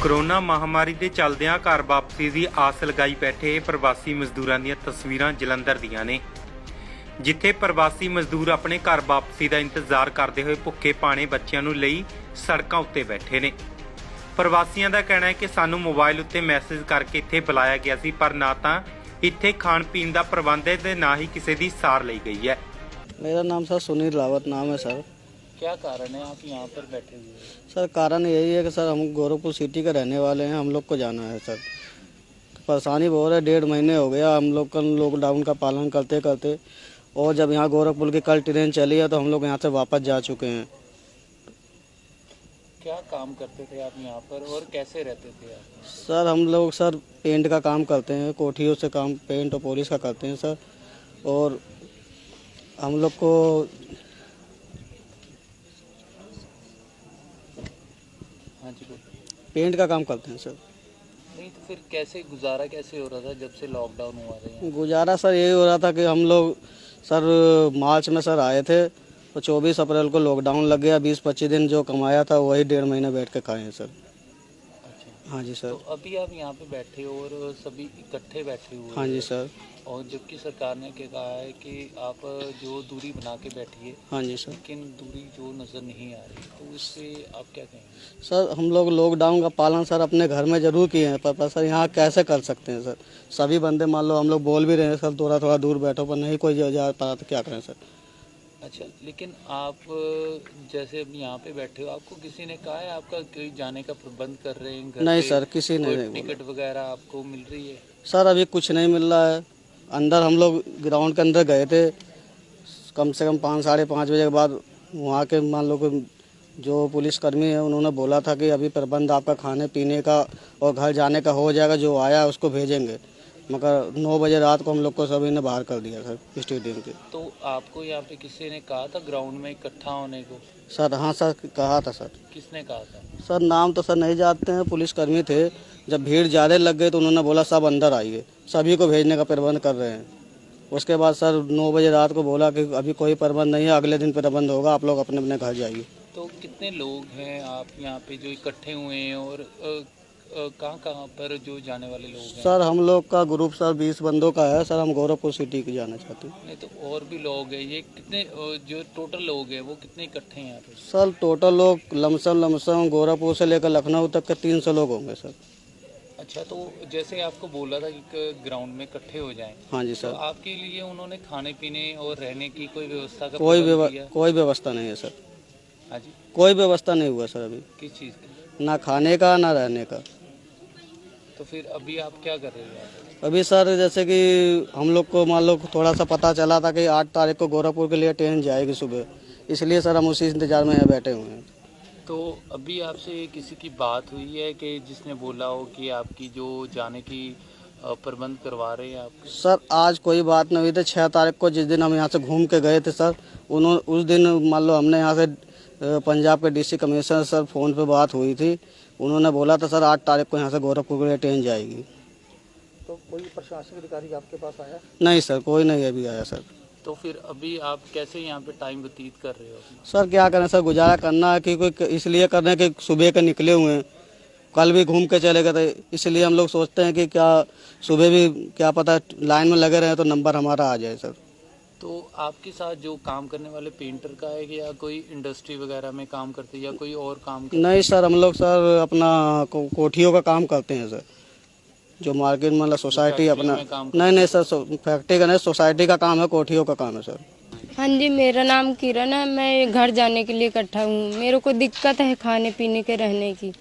Corona महामारी ਦੇ ਚੱਲਦਿਆਂ ਘਰ ਵਾਪਸੀ ਦੀ ਆਸ ਲਗਾਈ ਬੈਠੇ ਪ੍ਰਵਾਸੀ ਮਜ਼ਦੂਰਾਂ ਦੀਆਂ ਤਸਵੀਰਾਂ ਜਲੰਧਰ ਦੀਆਂ ਨੇ, ਜਿੱਥੇ ਪ੍ਰਵਾਸੀ ਮਜ਼ਦੂਰ ਆਪਣੇ ਘਰ ਵਾਪਸੀ ਦਾ ਇੰਤਜ਼ਾਰ ਕਰਦੇ ਹੋਏ ਭੁੱਖੇ ਪਾਣੇ ਬੱਚਿਆਂ ਨੂੰ ਲਈ ਸੜਕਾਂ ਉੱਤੇ ਬੈਠੇ ਨੇ। ਪ੍ਰਵਾਸੀਆਂ ਦਾ ਕਹਿਣਾ ਹੈ ਕਿ ਸਾਨੂੰ ਮੋਬਾਈਲ ਉੱਤੇ ਮੈਸੇਜ ਕਰਕੇ ਇੱਥੇ ਬੁਲਾਇਆ ਗਿਆ ਸੀ, ਪਰ ਨਾ ਤਾਂ ਇੱਥੇ ਖਾਣ ਪੀਣ ਦਾ ਪ੍ਰਬੰਧ ਹੈ ਤੇ ਨਾ ही किसी ਦੀ ਸਾਰ ਲਈ गई है। मेरा नाम सर सुनील रावत नाम है सर। क्या कारण है आप यहाँ पर बैठे हुए हैं? सर कारण यही है कि सर हम गोरखपुर सिटी के रहने वाले हैं, हम लोग को जाना है सर। परेशानी बहुत है, 1.5 महीने हो गया हम लोग का लॉकडाउन का पालन करते करते, और जब यहाँ गोरखपुर की कल ट्रेन चली है तो हम लोग यहाँ से वापस जा चुके हैं। क्या काम करते थे आप यहाँ पर और कैसे रहते थे आप? सर हम लोग सर पेंट का काम करते हैं, कोठियों से काम पेंट और पॉलिश का करते हैं सर। और हम लोग को हाँ जी बोलिए। पेंट का काम करते हैं सर। नहीं तो फिर कैसे गुजारा कैसे हो रहा था जब से लॉकडाउन हुआ था यहाँ? गुजारा सर यही हो रहा था कि हम लोग सर मार्च में सर आए थे तो 24 अप्रैल को लॉकडाउन लग गया। 20-25 दिन जो कमाया था वही 1.5 महीने बैठ के खाए हैं सर। अच्छा, हाँ जी सर। तो अभी आप यहाँ पे बैठे हो और सभी इकट्ठे बैठे हुए हाँ जी हैं। सर। और जबकि सरकार ने क्या कहा है कि आप जो दूरी बना के बैठिए, हाँ जी सर। लेकिन दूरी जो नज़र नहीं आ रही, तो इससे आप क्या कहेंगे? सर हम लोग लॉकडाउन का पालन सर अपने घर में ज़रूर किए हैं, पर सर यहाँ कैसे कर सकते हैं सर? सभी बंदे मान लो हम लोग बोल भी रहे हैं सर थोड़ा थोड़ा दूर बैठो, पर नहीं कोई जा पा तो क्या करें सर? अच्छा, लेकिन आप जैसे अभी यहाँ पे बैठे हो, आपको किसी ने कहा है आपका कोई जाने का प्रबंध कर रहे हैं घर नहीं पे? सर, किसी ने कोई नहीं बोला। टिकट वगैरह आपको मिल रही है? सर अभी कुछ नहीं मिल रहा है। अंदर हम लोग ग्राउंड के अंदर गए थे कम से कम 5-5:30 बजे के बाद। वहाँ के मान लो कि जो पुलिसकर्मी है उन्होंने बोला था कि अभी प्रबंध आपका खाने पीने का और घर जाने का हो जाएगा, जो आया उसको भेजेंगे। मगर 9 बजे रात को हम लोग को सभी ने बाहर कर दिया सर स्टेडियम के। तो आपको यहाँ पे किसी ने कहा था ग्राउंड में इकट्ठा होने को? सर हाँ सर कहा था सर। किसने कहा था? सर नाम तो सर नहीं जानते हैं, पुलिसकर्मी थे। जब भीड़ ज़्यादा लग गई तो उन्होंने बोला सब अंदर आइए, सभी को भेजने का प्रबंध कर रहे हैं। उसके बाद सर 9 बजे रात को बोला कि अभी कोई प्रबंध नहीं है, अगले दिन प्रबंध होगा, आप लोग अपने अपने घर जाइए। तो कितने लोग हैं आप यहाँ पे जो इकट्ठे हुए हैं और कहाँ कहाँ पर जो जाने वाले लोग हैं? सर हम लोग का ग्रुप सर 20 बंदों का है सर। हम गोरखपुर सिटी के जाना चाहते हैं। नहीं तो और भी लोग हैं, ये कितने जो टोटल लोग हैं वो कितने इकट्ठे हैं यहाँ पे? सर टोटल लोग लमसम गोरखपुर से लेकर लखनऊ तक के 300 लोग होंगे सर। अच्छा, तो जैसे आपको बोला था कि ग्राउंड में इकट्ठे हो जाएं, हाँ जी तो सर। आपके लिए उन्होंने खाने पीने और रहने की कोई व्यवस्था का कोई प्रबंध किया? कोई व्यवस्था नहीं है सर। हाँ जी, कोई व्यवस्था नहीं हुआ सर अभी, किस चीज़ की? ना खाने का ना रहने का। तो फिर अभी आप क्या कर रहे हो? अभी सर जैसे कि हम लोग को मान लो थोड़ा सा पता चला था कि 8 तारीख को गोरखपुर के लिए ट्रेन जाएगी सुबह, इसलिए सर हम उसी इंतजार में यहाँ बैठे हुए हैं। तो अभी आपसे किसी की बात हुई है कि जिसने बोला हो कि आपकी जो जाने की प्रबंध करवा रहे हैं आप? सर आज कोई बात नहीं हुई थी। 6 तारीख को जिस दिन हम यहाँ से घूम के गए थे सर, उन्होंने उस दिन मान लो हमने यहाँ से पंजाब के डीसी कमिश्नर सर फ़ोन पे बात हुई थी। उन्होंने बोला था सर 8 तारीख को यहाँ से गोरखपुर के लिए ट्रेन जाएगी। तो कोई प्रशासनिक अधिकारी आपके पास आया? नहीं सर, कोई नहीं अभी आया सर। तो फिर अभी आप कैसे यहाँ पे टाइम व्यतीत कर रहे हो? सर क्या करें सर, गुजारा करना है कि कोई इसलिए कर रहे हैं कि सुबह के निकले हुए हैं, कल भी घूम के चले गए थे, इसलिए हम लोग सोचते हैं कि क्या सुबह भी क्या पता लाइन में लगे रहे तो नंबर हमारा आ जाए सर। तो आपके साथ जो काम करने वाले पेंटर का है कि या कोई इंडस्ट्री वगैरह में काम करते हैं या कोई और काम करते? नहीं सर हम लोग सर अपना कोठियों का काम करते हैं सर, जो मार्केट मतलब सोसाइटी अपना। नहीं सर फैक्ट्री का नहीं, सोसाइटी का काम है, कोठियों का काम है सर। हाँ जी, मेरा नाम किरण है। मैं घर जाने के लिए इकट्ठा हूँ। मेरे को दिक्कत है खाने पीने के रहने की।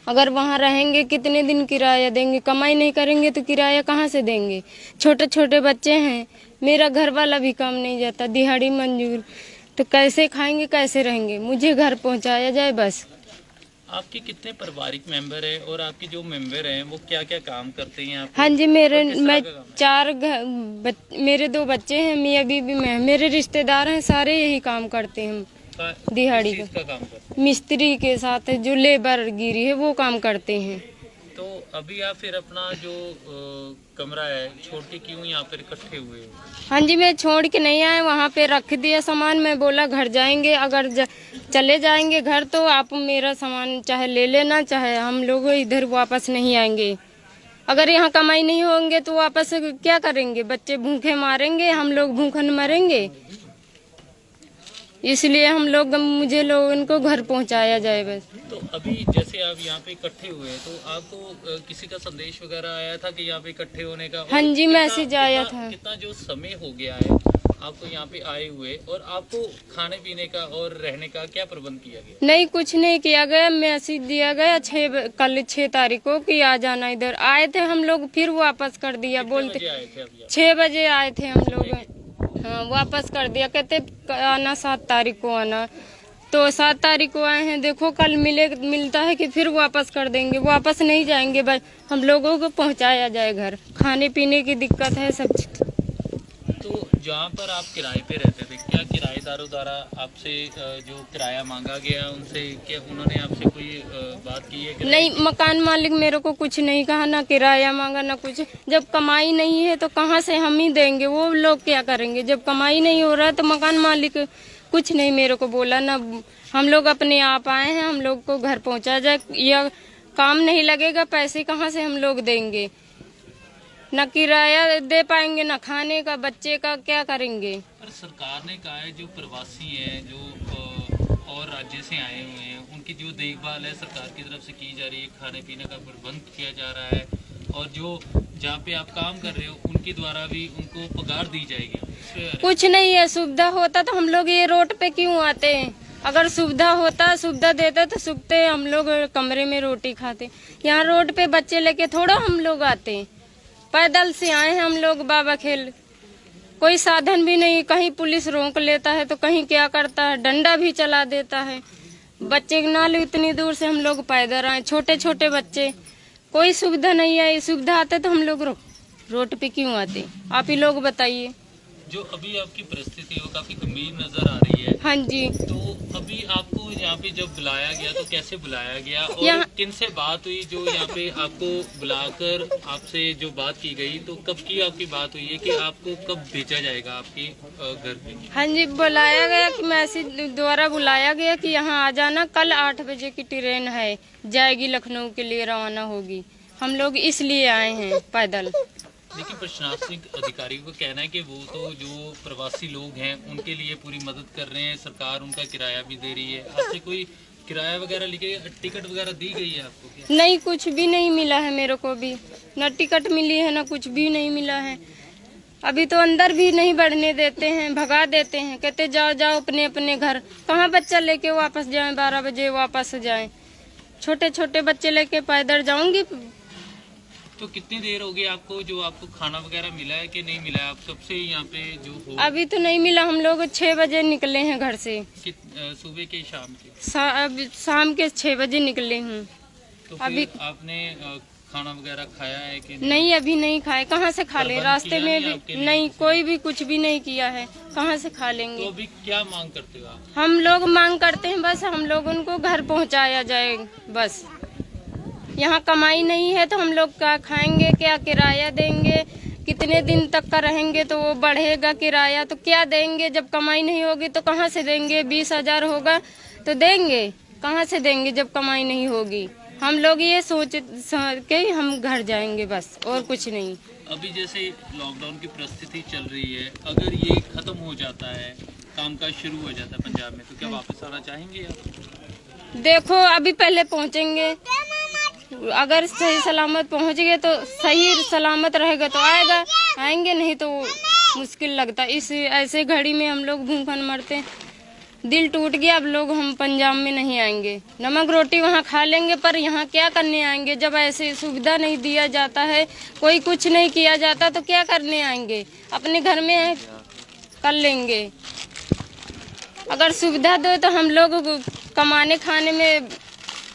अगर वहाँ रहेंगे कितने दिन किराया देंगे? कमाई नहीं करेंगे तो किराया कहाँ से देंगे? छोटे छोटे बच्चे हैं, मेरा घर वाला भी काम नहीं जाता, दिहाड़ी मंजूर, तो कैसे खाएंगे कैसे रहेंगे? मुझे घर पहुँचाया जाए बस। आपके कितने पारिवारिक मेंबर हैं और आपके जो मेंबर हैं वो क्या क्या काम करते हैं आप? हाँ जी, मेरे 2 बच्चे हैं, मियाँ बीबी में। मेरे रिश्तेदार हैं, सारे यही काम करते हैं। दिहाड़ी का काम करते हैं? मिस्त्री के साथ जो लेबर गिरी है वो काम करते हैं। तो अभी आप फिर अपना जो कमरा है छोड़ के क्यों यहाँ पर इकट्ठे हुए हो? हाँ जी, मैं छोड़ के नहीं आए, वहाँ पे रख दिया सामान। मैं बोला घर जाएंगे, अगर चले जाएंगे घर तो आप मेरा सामान चाहे ले लेना, चाहे हम लोग इधर वापस नहीं आएंगे। अगर यहाँ कमाई नहीं होंगे तो वापस क्या करेंगे? बच्चे भूखे मारेंगे, हम लोग भूखन मरेंगे। इसलिए मुझे लोगों को घर पहुँचाया जाए बस। तो अभी जैसे आप यहाँ पे इकट्ठे हुए तो आपको किसी का संदेश वगैरह आया था कि यहाँ पे इकट्ठे होने का? हाँ जी, मैसेज आया था। कितना जो समय हो गया है आपको यहाँ पे आए हुए, और आपको खाने पीने का और रहने का क्या प्रबंध किया गया? नहीं, कुछ नहीं किया गया। मैसेज दिया गया कल 6 तारीख को कि आ जाना इधर। आए थे हम लोग, फिर वापस कर दिया। बोलते 6 बजे आए थे हम लोग, हाँ वापस कर दिया। कहते आना 7 तारीख को आना, तो 7 तारीख को आए हैं। देखो कल मिलता है कि फिर वापस कर देंगे। वापस नहीं जाएंगे, बस हम लोगों को पहुंचाया जाए घर। खाने पीने की दिक्कत है सब। तो जहाँ पर आप किराए पे रहते थे, क्या किराएदारों द्वारा आपसे जो किराया मांगा गया उनसे, क्या उन्होंने आपसे कोई बात की है? नहीं, मकान मालिक मेरे को कुछ नहीं कहा, ना किराया मांगा ना कुछ। जब कमाई नहीं है तो कहाँ से हम ही देंगे? वो लोग क्या करेंगे? जब कमाई नहीं हो रहा है तो मकान मालिक कुछ नहीं मेरे को बोला ना। हम लोग अपने आप आए हैं, हम लोग को घर पहुँचा जाए। यह काम नहीं लगेगा, पैसे कहाँ से हम लोग देंगे? न किराया दे पाएंगे, न खाने का, बच्चे का क्या करेंगे? पर सरकार ने कहा है जो प्रवासी हैं, जो और राज्य से आए हुए हैं, उनकी जो देखभाल है सरकार की तरफ से की जा रही है, खाने पीने का प्रबंध किया जा रहा है, और जो जहाँ पे आप काम कर रहे हो उनके द्वारा भी उनको पगार दी जाएगी। कुछ नहीं है। सुविधा होता तो हम लोग ये रोड पे क्यों आते हैं? अगर सुविधा होता, सुविधा देता तो सुखते हम लोग कमरे में रोटी खाते। यहाँ रोड पे बच्चे लेके थोड़ा हम लोग आते हैं। पैदल से आए हैं हम लोग बाबा खेल। कोई साधन भी नहीं, कहीं पुलिस रोक लेता है तो कहीं क्या करता है, डंडा भी चला देता है। बच्चे ना लो, इतनी दूर से हम लोग पैदल आए, छोटे छोटे बच्चे। कोई सुविधा नहीं है। सुविधा आते तो हम लोग रोड पे क्यों आते? आप ही लोग बताइए। जो अभी आपकी परिस्थिति वो काफी गंभीर नजर आ रही है। हाँ जी। तो अभी आपको यहाँ पे जब बुलाया गया तो कैसे बुलाया गया, और किन से बात हुई जो यहाँ पे आपको बुलाकर आपसे जो बात की गई? तो कब की आपकी बात हुई है कि आपको कब भेजा जाएगा आपके घर पे? हाँ जी, बुलाया गया कि मैसेज द्वारा बुलाया गया कि यहाँ आ जाना, कल 8 बजे की ट्रेन है, जाएगी लखनऊ के लिए, रवाना होगी। हम लोग इसलिए आए हैं पैदल। लेकिन प्रशासनिक अधिकारी को कहना है कि वो तो जो प्रवासी लोग हैं उनके लिए पूरी मदद कर रहे हैं, सरकार उनका किराया भी दे रही है। आपसे कोई किराया वगैरह लिखे, टिकट वगैरह दी गई है आपको क्या? नहीं, कुछ भी नहीं मिला है मेरे को भी। न टिकट मिली है, न कुछ भी नहीं मिला है। अभी तो अंदर भी नहीं बढ़ने देते हैं, भगा देते हैं। कहते जाओ जाओ अपने अपने घर। कहाँ बच्चा लेके वापस जाएं? 12 बजे वापस जाएं? छोटे छोटे बच्चे लेके पैदल जाऊंगी? तो कितनी देर हो गई आपको, जो आपको खाना वगैरह मिला है कि नहीं मिला है? आप सबसे यहाँ पे जो हो? अभी तो नहीं मिला। हम लोग 6 बजे निकले हैं घर से। सुबह के शाम के? शाम के 6 बजे निकले हूँ। तो अभी आपने खाना वगैरह खाया है कि नहीं? अभी नहीं खाए। कहाँ से खा ले? रास्ते में भी नहीं, कोई भी कुछ भी नहीं किया है। कहाँ से खा लेंगे? तो अभी क्या मांग करते हो आप? हम लोग मांग करते हैं बस हम लोग उनको घर पहुँचाया जाए बस। यहाँ कमाई नहीं है तो हम लोग क्या खाएंगे, क्या किराया देंगे? कितने दिन तक का रहेंगे तो वो बढ़ेगा किराया, तो क्या देंगे? जब कमाई नहीं होगी तो कहाँ से देंगे? 20,000 होगा तो देंगे, कहाँ से देंगे जब कमाई नहीं होगी? हम लोग ये सोच के हम घर जाएंगे बस, और कुछ नहीं। अभी जैसे लॉकडाउन की परिस्थिति चल रही है, अगर ये खत्म हो जाता है, कामकाज शुरू हो जाता है पंजाब में, तो क्या वापस आना चाहेंगे आप? देखो अभी पहले पहुँचेंगे, अगर सही सलामत पहुँच गए तो सही सलामत रहेगा तो आएंगे, नहीं तो मुश्किल लगता। इस ऐसे घड़ी में हम लोग भूखन मरते, दिल टूट गया। अब लोग हम पंजाब में नहीं आएंगे। नमक रोटी वहाँ खा लेंगे, पर यहाँ क्या करने आएंगे? जब ऐसे सुविधा नहीं दिया जाता है, कोई कुछ नहीं किया जाता तो क्या करने आएंगे? अपने घर में कर लेंगे। अगर सुविधा दो तो हम लोग कमाने खाने में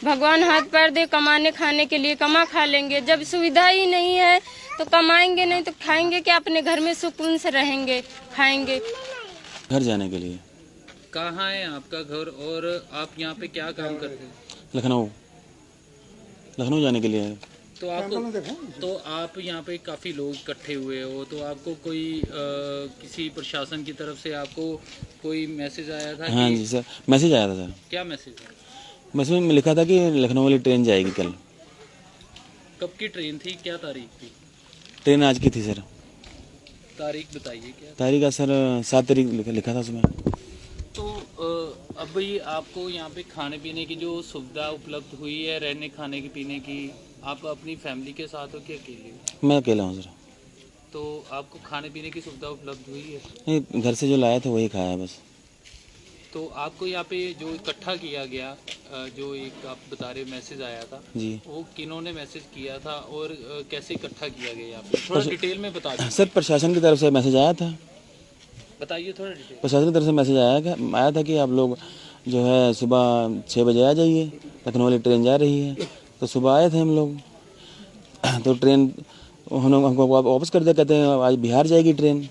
भगवान हाथ पैर दे, कमाने खाने के लिए कमा खा लेंगे। जब सुविधा ही नहीं है तो कमाएंगे नहीं तो खाएंगे क्या? अपने घर में सुकून से रहेंगे, खाएंगे। घर जाने के लिए। कहाँ है आपका घर और आप यहाँ पे क्या काम करते हैं? लखनऊ जाने के लिए है। तो आप यहाँ पे काफ़ी लोग इकट्ठे हुए हो, तो आपको कोई किसी प्रशासन की तरफ से आपको कोई मैसेज आया था? हाँ जी सर, मैसेज आया था सर। क्या मैसेज है? मैसेज में लिखा था कि लखनऊ वाली ट्रेन जाएगी कल। कब की ट्रेन थी, क्या तारीख थी? ट्रेन आज की थी सर। तारीख बताइए क्या? तारीख का सर 7 तारीख लिखा था उसमें। तो अब ये आपको यहाँ पे खाने पीने की जो सुविधा उपलब्ध हुई है, रहने खाने की पीने की, आप अपनी फैमिली के साथ हो कि अकेले? मैं अकेला हूँ सर। तो आपको खाने पीने की सुविधा उपलब्ध हुई है? नहीं, घर से जो लाया था वही खाया बस। तो आपको यहाँ पे जो इकट्ठा किया गया, जो एक आप बता रहे मैसेज आया था जी वो किन्होंने मैसेज किया था और कैसे इकट्ठा किया गया यहाँ पे, थोड़ा डिटेल में बता दीजिए। सर, प्रशासन की तरफ से मैसेज आया था। बताइए थोड़ा डिटेल। प्रशासन की तरफ से मैसेज आया था कि आप लोग जो है सुबह 6 बजे आ जाइए, लखनऊ वाली ट्रेन जा रही है। तो सुबह आए थे हम लोग, तो ट्रेन हमको वापस कर दिया, कहते हैं आज बिहार जाएगी ट्रेन।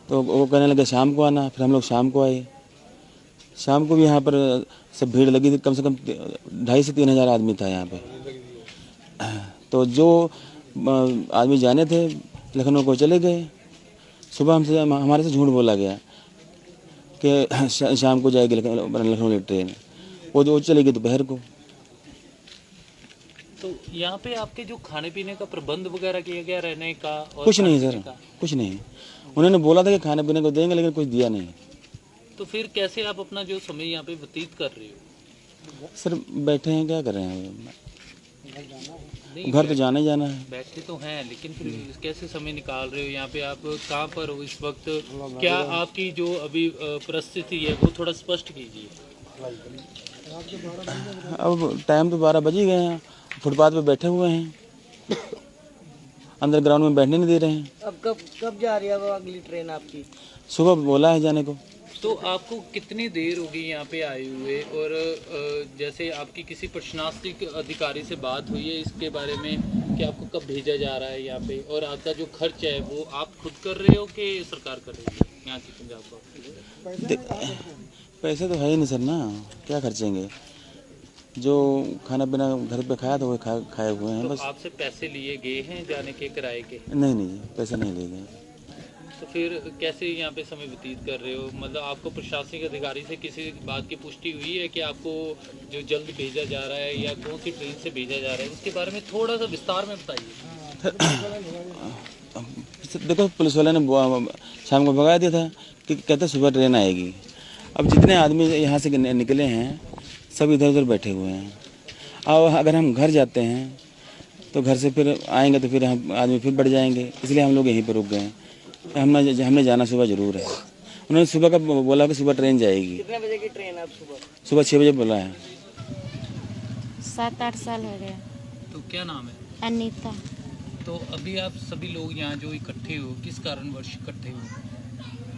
तो वो कहने लगे शाम को आना। फिर हम लोग शाम को आए। शाम को भी यहाँ पर सब भीड़ लगी थी, कम से कम 2,500 से 3,000 आदमी था यहाँ पे। तो जो आदमी जाने थे लखनऊ को चले गए। सुबह हमसे हमारे से झूठ बोला गया कि शाम को जाएगी लखनऊ वाली ट्रेन, वो चलेगी दोपहर को। तो यहाँ पे आपके जो खाने पीने का प्रबंध वगैरह किया गया, रहने का? और कुछ नहीं सर, कुछ नहीं। उन्होंने बोला था कि खाने पीने को देंगे, लेकिन कुछ दिया नहीं। तो फिर कैसे आप अपना जो समय यहाँ पे व्यतीत कर रहे हो? सर बैठे हैं, क्या कर रहे हैं? नहीं, घर तो जाना ही जाना है। बैठे तो हैं, लेकिन फिर कैसे समय निकाल रहे हो? यहाँ पे आप कहाँ पर हो इस वक्त? क्या आपकी जो अभी परिस्थिति है वो थोड़ा स्पष्ट कीजिए। अब टाइम तो 12 बज ही गए हैं, फुटपाथ पे बैठे हुए हैं, अंदर ग्राउंड में बैठने नहीं दे रहे हैं। अब कब जा रही है वो अगली ट्रेन आपकी? सुबह बोला है जाने को। तो आपको कितनी देर होगी यहाँ पे आए हुए, और जैसे आपकी किसी प्रशासनिक अधिकारी से बात हुई है इसके बारे में कि आपको कब भेजा जा रहा है यहाँ पे, और आपका जो खर्च है वो आप खुद कर रहे हो कि सरकार कर रही है यहाँ की पंजाब का? पैसे तो है ही नहीं सर ना, क्या खर्चेंगे? जो खाना पीना घर पे खाया था वो खाए हुए हैं तो बस। आपसे पैसे लिए गए हैं जाने के किराए के? नहीं, पैसे नहीं ले गए। तो फिर कैसे यहाँ पे समय व्यतीत कर रहे हो? मतलब आपको प्रशासनिक अधिकारी से किसी बात की पुष्टि हुई है कि आपको जो जल्द भेजा जा रहा है या कौन सी ट्रेन से भेजा जा रहा है, उसके बारे में थोड़ा सा विस्तार में बताइए। देखो, पुलिस वाले ने शाम को भगा दिया था कि कहते सुबह ट्रेन आएगी। अब जितने आदमी यहाँ से निकले हैं सब इधर उधर बैठे हुए हैं। और अगर हम घर जाते हैं तो घर से फिर आएंगे तो फिर हम आदमी फिर बढ़ जाएंगे, इसलिए हम लोग यहीं पर रुक गए। हमने जाना सुबह ज़रूर है। उन्होंने सुबह का बोला कि सुबह ट्रेन जाएगी। कितने बजे की ट्रेन है सुबह? सुबह 6 बजे बोला है। 7-8 साल हो गया। तो क्या नाम है? अनीता। तो अभी आप सभी लोग यहाँ जो इकट्ठे हो, किस कारणवश इकट्ठे हो?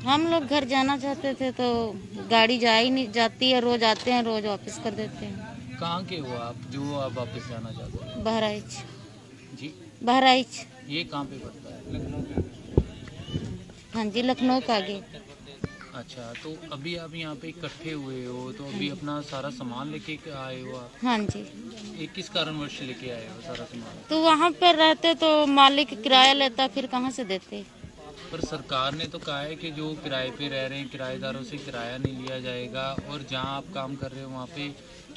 हम लोग घर जाना चाहते थे तो गाड़ी जा ही नहीं जाती है, रोज आते हैं रोज वापस कर देते हैं। कहाँ के हो आप जो आप वापस जाना चाहते हो? बहराइच। जी, बहराइच। ये कहाँ पे पड़ता है? हाँ जी, लखनऊ का आगे। अच्छा, तो अभी आप यहाँ पे इकट्ठे हुए हो, तो अभी अपना सारा सामान लेके आए हो आप? हाँ जी। ये किस कारणवश लेके आए हो सारा सामान? तो वहाँ पर रहते तो मालिक किराया लेता, फिर कहाँ से देते? पर सरकार ने तो कहा है कि जो किराए पे रह रहे हैं किराएदारों से किराया नहीं लिया जाएगा, और जहाँ आप काम कर रहे हो वहाँ पे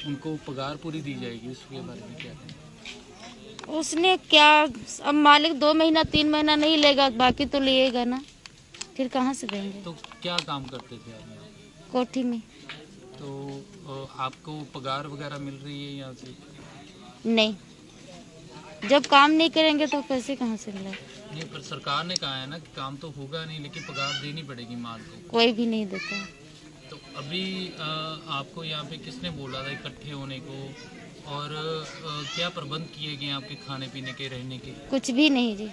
उनको पगार पूरी दी जाएगी। उसके बारे में क्या कहें? उसने क्या, अब मालिक 2 महीना 3 महीना नहीं लेगा, बाकी तो लिएगा ना, फिर कहाँ से देंगे? तो क्या काम करते थे आप यहाँ? कोठी में। तो आपको पगार वगैरह मिल रही है यहाँ से? नहीं, जब काम नहीं करेंगे तो पैसे कहाँ से मिलेगा? नहीं, पर सरकार ने कहा है ना कि काम तो होगा नहीं, लेकिन पगार देनी पड़ेगी माल को। कोई भी नहीं देता। तो अभी आपको यहाँ पे किसने बोला था इकट्ठे होने को, और क्या प्रबंध किए गए आपके खाने पीने के, रहने के? कुछ भी नहीं जी,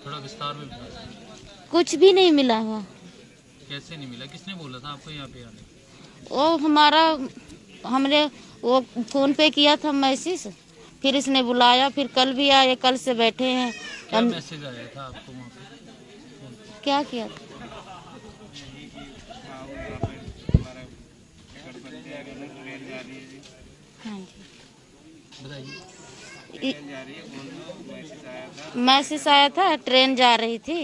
थोड़ा विस्तार में बताइए। कुछ भी नहीं मिला हुआ। कैसे नहीं मिला? किसने बोला था आपको यहाँ पे आने? वो हमने वो फोन पे किया था मैसेज, फिर इसने बुलाया, फिर कल भी आए, कल से बैठे हैं। क्या मैसेज आया था आपको वहाँ पे? क्या किया था? हाँ जी। बताइए। मैसेज आया था, ट्रेन जा रही थी,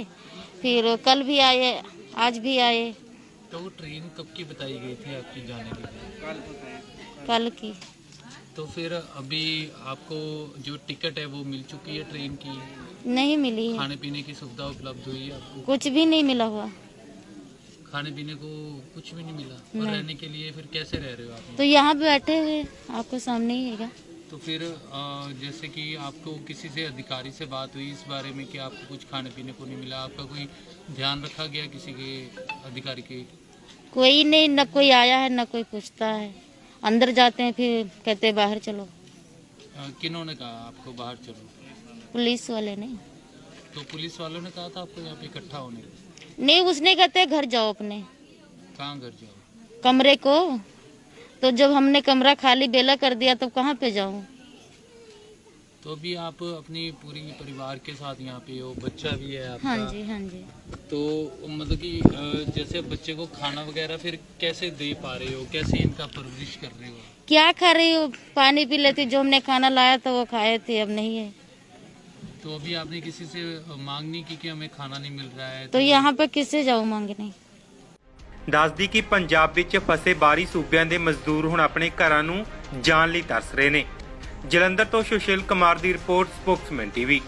फिर कल भी आए, आज भी आए। तो वो ट्रेन कब की बताई गई थी आपकी जाने के लिए? कल की। तो फिर अभी आपको जो टिकट है वो मिल चुकी है ट्रेन की? नहीं मिली है, खाने पीने की सुविधा उपलब्ध हुई है आपको? कुछ भी नहीं मिला हुआ। खाने पीने को कुछ भी नहीं मिला? और नहीं। रहने के लिए फिर कैसे रह रहे हो आप? तो यहाँ पे बैठे हुए आपको सामने ही है। तो फिर जैसे कि आपको किसी से अधिकारी से बात हुई इस बारे में कि आपको कुछ खाने पीने को नहीं मिला, आपका कोई ध्यान रखा गया किसी के अधिकारी के? कोई नहीं, न कोई आया है न कोई पूछता है। अंदर जाते हैं फिर कहते हैं बाहर चलो। किन्होंने कहा आपको बाहर चलो? पुलिस वाले ने। तो पुलिस वालों ने कहा था आपको यहाँ पे इकट्ठा होने को? नहीं, उसने कहते घर जाओ अपने कहाँ घर जाओ? कमरे को। तो जब हमने कमरा खाली बेला कर दिया तब कहाँ पे जाऊँ? तो अभी आप अपनी पूरी परिवार के साथ यहाँ पे हो, बच्चा भी है आपका? हाँ जी, हाँ जी। तो मतलब कि जैसे बच्चे को खाना वगैरह फिर कैसे दे पा रहे हो, कैसे इनका परवरिश कर रहे हो? क्या खा रही हो? पानी पी लेती, जो हमने खाना लाया था वो खाए थे, अब नहीं है। तो अभी आपने किसी से मांग नहीं की कि हमें खाना नहीं मिल रहा है? तो यहाँ पे किससे जाऊँ मांगने? ਦੱਸਦੀ ਕਿ ਪੰਜਾਬ ਵਿੱਚ ਫਸੇ ਬਾਹਰੀ ਸੂਬਿਆਂ ਦੇ ਮਜ਼ਦੂਰ ਹੁਣ ਆਪਣੇ ਘਰਾਂ ਨੂੰ ਜਾਣ ਲਈ ਤਰਸ ਰਹੇ ਨੇ। ਜਲੰਧਰ ਤੋਂ ਸੁਸ਼ੀਲ ਕੁਮਾਰ ਦੀ ਰਿਪੋਰਟ, ਸਪੋਕਸਮੈਨ ਟੀਵੀ।